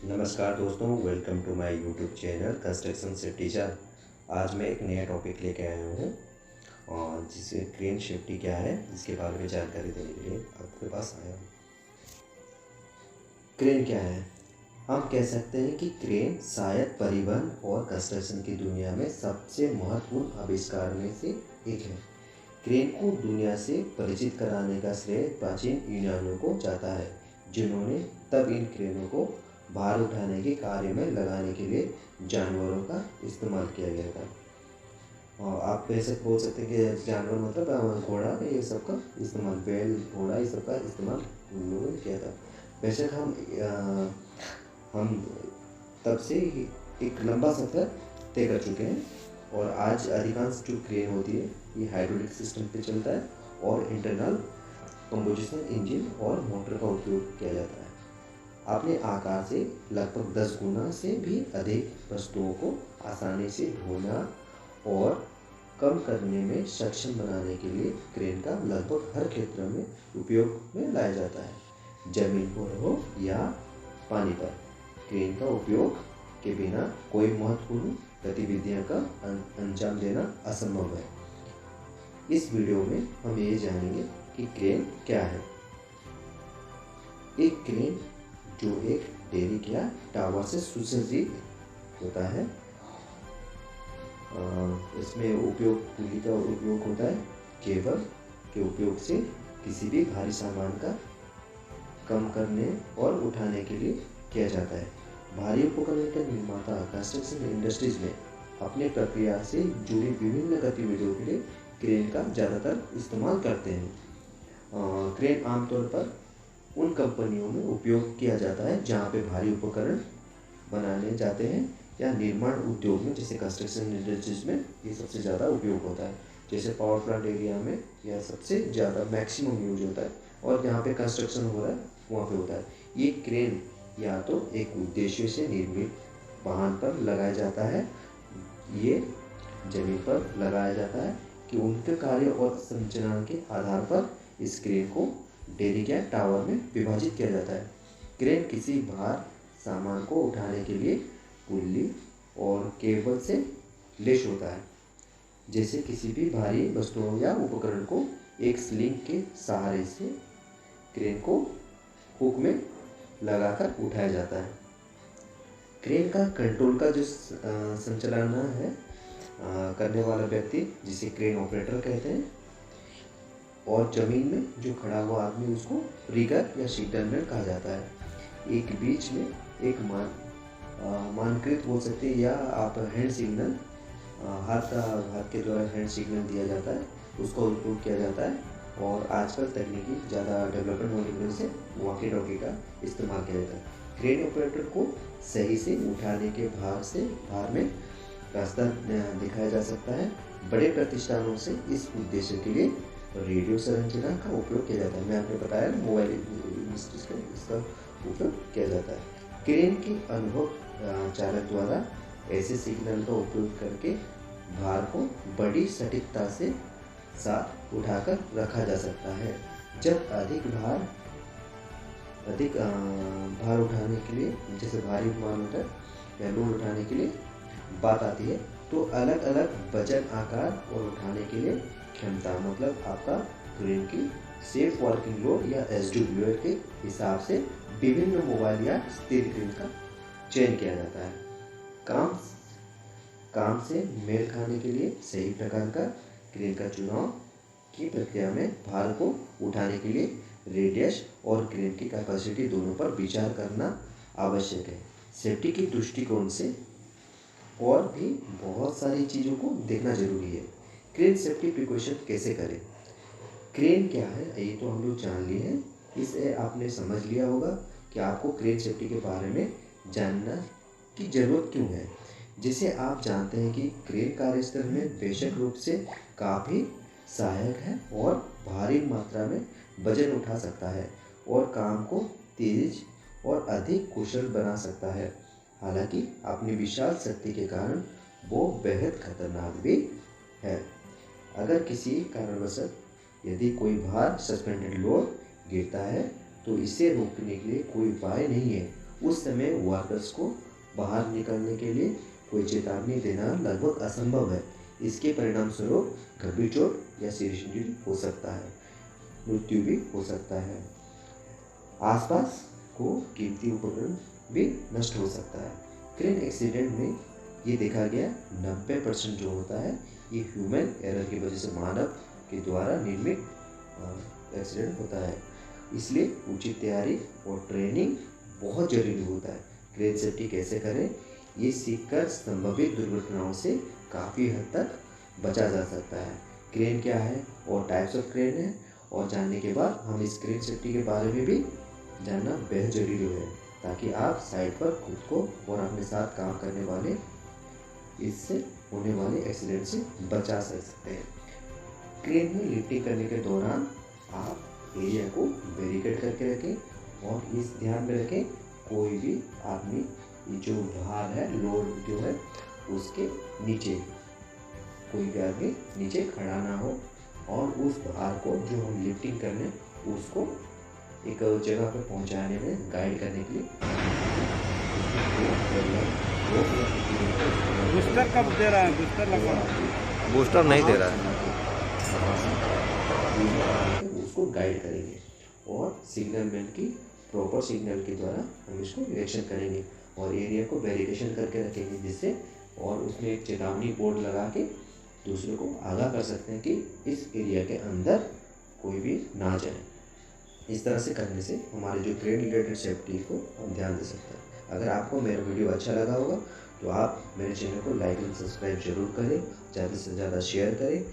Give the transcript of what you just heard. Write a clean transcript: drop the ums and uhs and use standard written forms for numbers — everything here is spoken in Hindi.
नमस्कार दोस्तों, welcome to my YouTube channel construction से टीचर। आज मैं एक नया टॉपिक लेके आया हूँ और जिसे क्रेन सेफ्टी क्या है इसके बारे में जानकारी देने के लिए आपके पास आया हूँ। क्रेन क्या है? हम कह सकते हैं कि क्रेन शायद परिवहन और कंस्ट्रक्शन की दुनिया में सबसे महत्वपूर्ण आविष्कार में से एक है। क्रेन को दुनिया से परिचित कराने का श्रेय प्राचीन यूनानियों को जाता है, जिन्होंने तब इन क्रेनों को भार उठाने के कार्य में लगाने के लिए जानवरों का इस्तेमाल किया गया था। और आप वैसे बोल सकते हैं कि जानवर मतलब घोड़ा, ये सब का इस्तेमाल, बैल, घोड़ा, ये सब का इस्तेमाल उन लोगों ने किया था। बेशक हम तब से ही एक लंबा सफ़र तय कर चुके हैं और आज अधिकांश जो क्रेन होती है ये हाइड्रोलिक सिस्टम पे चलता है और इंटरनल कंबोजिशन इंजन और मोटर का उपयोग किया जाता है। अपने आकार से लगभग 10 गुना से भी अधिक वस्तुओं को आसानी से ढोना और कम करने में सक्षम बनाने के लिए क्रेन का लगभग हर क्षेत्र में उपयोग में लाया जाता है। जमीन पर हो या पानी पर, क्रेन का उपयोग के बिना कोई महत्वपूर्ण गतिविधियों का अंजाम देना असंभव है। इस वीडियो में हम ये जानेंगे कि क्रेन क्या है। एक क्रेन जो एक डेरिक या टावर से सुसज्जित होता है, इसमें पुली का उपयोग होता है। केबल के उपयोग से किसी भी भारी सामान का कम करने और उठाने के लिए किया जाता है। भारी उपकरण के निर्माता कंस्ट्रक्शन इंडस्ट्रीज में अपने प्रक्रिया से जुड़ी विभिन्न गतिविधियों के लिए क्रेन का ज़्यादातर इस्तेमाल करते हैं। क्रेन आमतौर पर उन कंपनियों में उपयोग किया जाता है जहाँ पे भारी उपकरण बनाने जाते हैं या निर्माण उद्योग में, जैसे कंस्ट्रक्शन इंडस्ट्रीज में ये सबसे ज़्यादा उपयोग होता है। जैसे पावर प्लांट एरिया में यह सबसे ज़्यादा मैक्सिमम यूज होता है और जहाँ पे कंस्ट्रक्शन हो रहा है वहाँ पे होता है। ये क्रेन या तो एक उद्देश्य से निर्मित वाहन पर लगाया जाता है, ये जमीन पर लगाया जाता है कि उनके कार्य और संचालन के आधार पर इस क्रेन को डेरिक या टावर में विभाजित किया जाता है। क्रेन किसी भार सामान को उठाने के लिए पुल्ली और केबल से लैस होता है। जैसे किसी भी भारी वस्तुओं या उपकरण को एक स्लिंग के सहारे से क्रेन को हुक में लगाकर उठाया जाता है। क्रेन का कंट्रोल का जो संचालन है करने वाला व्यक्ति, जिसे क्रेन ऑपरेटर कहते हैं, और जमीन में जो खड़ा हुआ आदमी उसको रिगर या सिग्नलमैन कहा जाता है। एक बीच में एक मानकृत बोल सकते हैं या आप हैंड सिग्नल, हाथ के द्वारा हैंड सिग्नल दिया जाता है, उसका उपयोग किया जाता है। और आजकल तकनीकी ज़्यादा डेवलपमेंट होने की वजह से वॉकी टॉकी का इस्तेमाल किया जाता है। क्रेन ऑपरेटर को सही से उठाने के भार में रास्ता दिखाया जा सकता है। बड़े प्रतिष्ठानों से इस उद्देश्य के लिए रेडियो संरचना का उपयोग किया जाता है। मैं आपने बताया मोबाइल इंडस्ट्रीज का इसका उपयोग किया जाता है। क्रेन के अनुभव चालक द्वारा ऐसे सिग्नल का उपयोग करके भार को बड़ी सटीकता से साथ उठाकर रखा जा सकता है। जब अधिक भार उठाने के लिए, जैसे भारी माल होता है या लोड उठाने के लिए बात आती है, तो अलग अलग वजन, आकार और उठाने के लिए क्षमता, मतलब आपका क्रेन की सेफ वर्किंग लोड या SWL के हिसाब से विभिन्न मोबाइल या स्थिर क्रेन का चयन किया जाता है। काम से मेल खाने के लिए सही प्रकार का क्रेन का चुनाव की प्रक्रिया में भार को उठाने के लिए रेडियस और क्रेन की कैपेसिटी दोनों पर विचार करना आवश्यक है। सेफ्टी की दृष्टिकोण से और भी बहुत सारी चीज़ों को देखना जरूरी है। क्रेन सेफ्टी प्रिकॉशन कैसे करें? क्रेन क्या है ये तो हम लोग जान लिए हैं। इसे आपने समझ लिया होगा कि आपको क्रेन सेफ्टी के बारे में जानना की ज़रूरत क्यों है। जैसे आप जानते हैं कि क्रेन कार्यस्थल में बेशक रूप से काफ़ी सहायक है और भारी मात्रा में वजन उठा सकता है और काम को तेज और अधिक कुशल बना सकता है। हालांकि अपनी विशाल शक्ति के कारण वो बेहद खतरनाक भी है। अगर किसी कारणवश यदि कोई भार सस्पेंडेड लोड गिरता है तो इसे रोकने के लिए कोई उपाय नहीं है उस समय वर्कर्स को बाहर निकलने के लिए कोई चेतावनी देना लगभग असंभव है। इसके परिणाम स्वरूप गंभीर चोट या सीरियस इंजरी हो सकता है, मृत्यु भी हो सकता है। आसपास को कीमती उपकरण भी नष्ट हो सकता है। क्रेन एक्सीडेंट में ये देखा गया 90% जो होता है ये ह्यूमन एरर की वजह से, मानव के द्वारा निर्मित एक्सीडेंट होता है। इसलिए उचित तैयारी और ट्रेनिंग बहुत जरूरी होता है। क्रेन सेफ्टी कैसे करें ये सीखकर संभावित दुर्घटनाओं से काफ़ी हद तक बचा जा सकता है। क्रेन क्या है और टाइप्स ऑफ क्रेन है और जानने के बाद हम इस क्रेन सेफ्टी के बारे में भी जानना बेहद जरूरी है, ताकि आप साइट पर खुद को और अपने साथ काम करने वाले इससे होने वाले एक्सीडेंट से बचा सकते हैं। क्रेन में लिफ्टिंग करने के दौरान आप एरिया को बैरिकेड करके रखें और इस ध्यान में रखें कोई भी आदमी जो भार है, लोड जो है उसके नीचे कोई भी आदमी नीचे खड़ा ना हो और उस भार को जो हम लिफ्टिंग करने उसको एक जगह पर पहुंचाने में गाइड करने के लिए बूस्टर कब दे रहा है? बूस्टर लगा, बूस्टर नहीं दे रहा है, उसको गाइड करेंगे और सिग्नल मैन की प्रॉपर सिग्नल के द्वारा हम इसको रिएक्शन करेंगे और एरिया को बैरिकेशन करके रखेंगे जिससे, और उसमें एक चेतावनी बोर्ड लगा के दूसरे को आगाह कर सकते हैं कि इस एरिया के अंदर कोई भी ना जाए। इस तरह से करने से हमारे जो क्रेन रिलेटेड सेफ्टी को हम ध्यान दे सकते हैं। अगर आपको मेरा वीडियो अच्छा लगा होगा तो आप मेरे चैनल को लाइक एंड सब्सक्राइब जरूर करें, ज़्यादा से ज़्यादा शेयर करें।